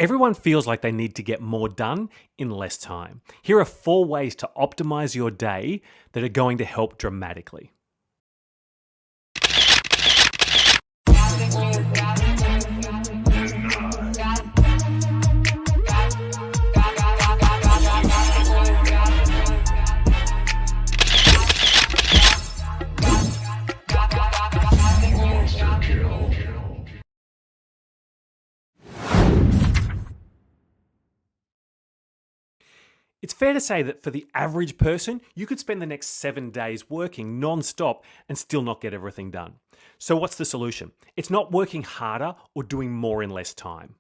Everyone feels like they need to get more done in less time. Here are 4 ways to optimize your day that are going to help dramatically. It's fair to say that for the average person, you could spend the next 7 days working non-stop and still not get everything done. So what's the solution? It's not working harder or doing more in less time.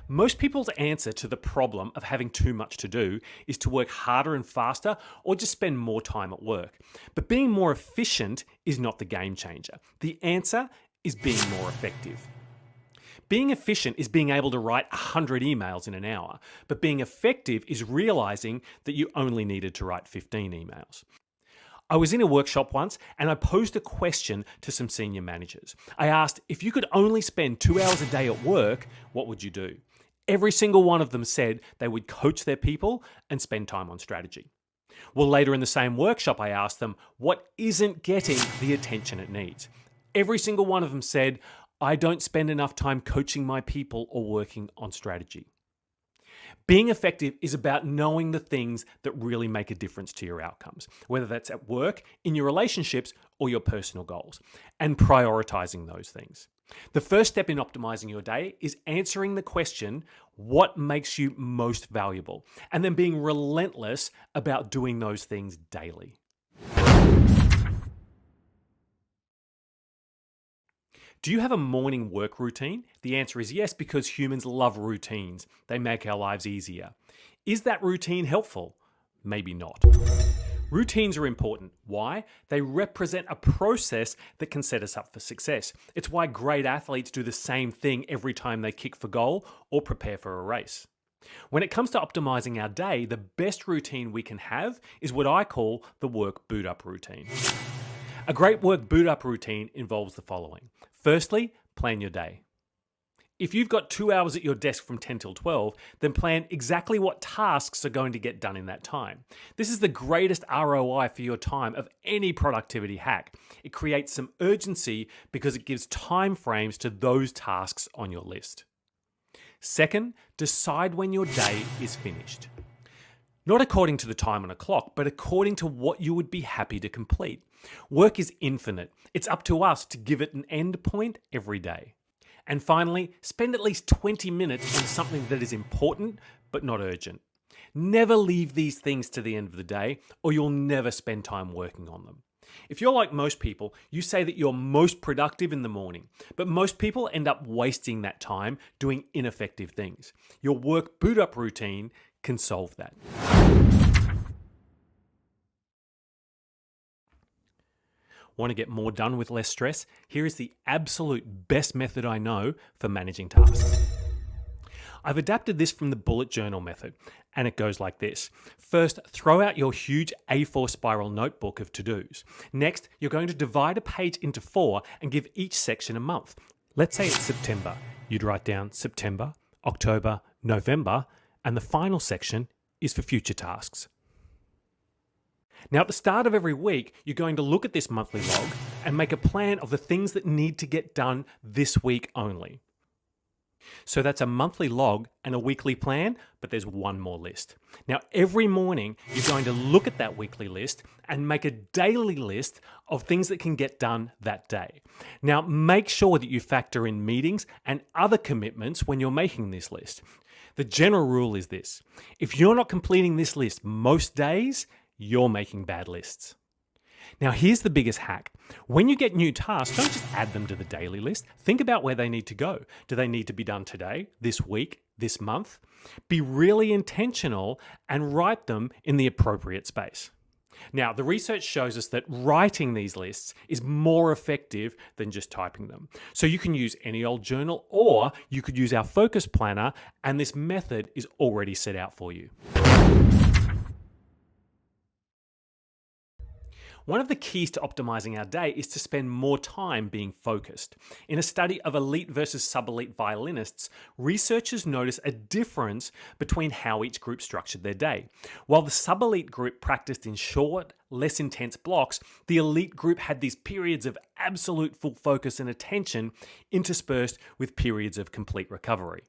Most people's answer to the problem of having too much to do is to work harder and faster or just spend more time at work. But being more efficient is not the game changer. The answer is being more effective. Being efficient is being able to write 100 emails in an hour, but being effective is realizing that you only needed to write 15 emails. I was in a workshop once and I posed a question to some senior managers. I asked, if you could only spend 2 hours a day at work, what would you do? Every single one of them said they would coach their people and spend time on strategy. Well, later in the same workshop, I asked them, what isn't getting the attention it needs? Every single one of them said, I don't spend enough time coaching my people or working on strategy. Being effective is about knowing the things that really make a difference to your outcomes, whether that's at work, in your relationships, or your personal goals, and prioritizing those things. The first step in optimizing your day is answering the question, what makes you most valuable? And then being relentless about doing those things daily. Do you have a morning work routine? The answer is yes, because humans love routines. They make our lives easier. Is that routine helpful? Maybe not. Routines are important. Why? They represent a process that can set us up for success. It's why great athletes do the same thing every time they kick for goal or prepare for a race. When it comes to optimizing our day, the best routine we can have is what I call the work boot up routine. A great work boot up routine involves the following. Firstly, plan your day. If you've got 2 hours at your desk from 10 till 12, then plan exactly what tasks are going to get done in that time. This is the greatest ROI for your time of any productivity hack. It creates some urgency because it gives time frames to those tasks on your list. Second, decide when your day is finished. Not according to the time on a clock, but according to what you would be happy to complete. Work is infinite. It's up to us to give it an end point every day. And finally, spend at least 20 minutes on something that is important but not urgent. Never leave these things to the end of the day, or you'll never spend time working on them. If you're like most people, you say that you're most productive in the morning, but most people end up wasting that time doing ineffective things. Your work boot up routine can solve that. Want to get more done with less stress? Here is the absolute best method I know for managing tasks. I've adapted this from the bullet journal method, and it goes like this. First, throw out your huge A4 spiral notebook of to-dos. Next, you're going to divide a page into 4 and give each section a month. Let's say it's September. You'd write down September, October, November, and the final section is for future tasks. Now, at the start of every week, you're going to look at this monthly log and make a plan of the things that need to get done this week only. So that's a monthly log and a weekly plan, but there's one more list. Now, every morning, you're going to look at that weekly list and make a daily list of things that can get done that day. Now, make sure that you factor in meetings and other commitments when you're making this list. The general rule is this: if you're not completing this list most days, you're making bad lists. Now, here's the biggest hack. When you get new tasks, don't just add them to the daily list. Think about where they need to go. Do they need to be done today, this week, this month? Be really intentional and write them in the appropriate space. Now, the research shows us that writing these lists is more effective than just typing them. So you can use any old journal, or you could use our focus planner, and this method is already set out for you. One of the keys to optimizing our day is to spend more time being focused. In a study of elite versus sub-elite violinists, researchers noticed a difference between how each group structured their day. While the sub-elite group practiced in short, less intense blocks, the elite group had these periods of absolute full focus and attention interspersed with periods of complete recovery.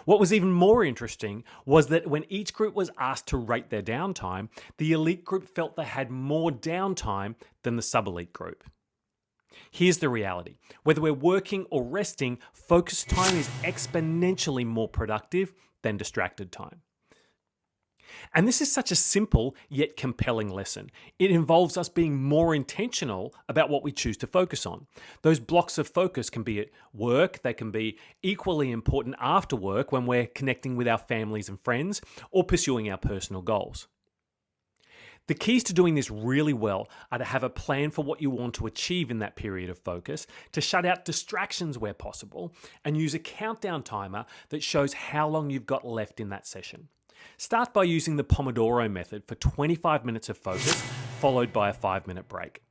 What was even more interesting was that when each group was asked to rate their downtime, the elite group felt they had more downtime than the sub-elite group. Here's the reality. Whether we're working or resting, focused time is exponentially more productive than distracted time. And this is such a simple yet compelling lesson. It involves us being more intentional about what we choose to focus on. Those blocks of focus can be at work, they can be equally important after work when we're connecting with our families and friends or pursuing our personal goals. The keys to doing this really well are to have a plan for what you want to achieve in that period of focus, to shut out distractions where possible, and use a countdown timer that shows how long you've got left in that session. Start by using the Pomodoro method for 25 minutes of focus, followed by a 5-minute break.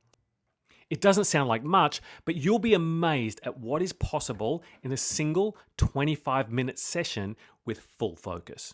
It doesn't sound like much, but you'll be amazed at what is possible in a single 25-minute session with full focus.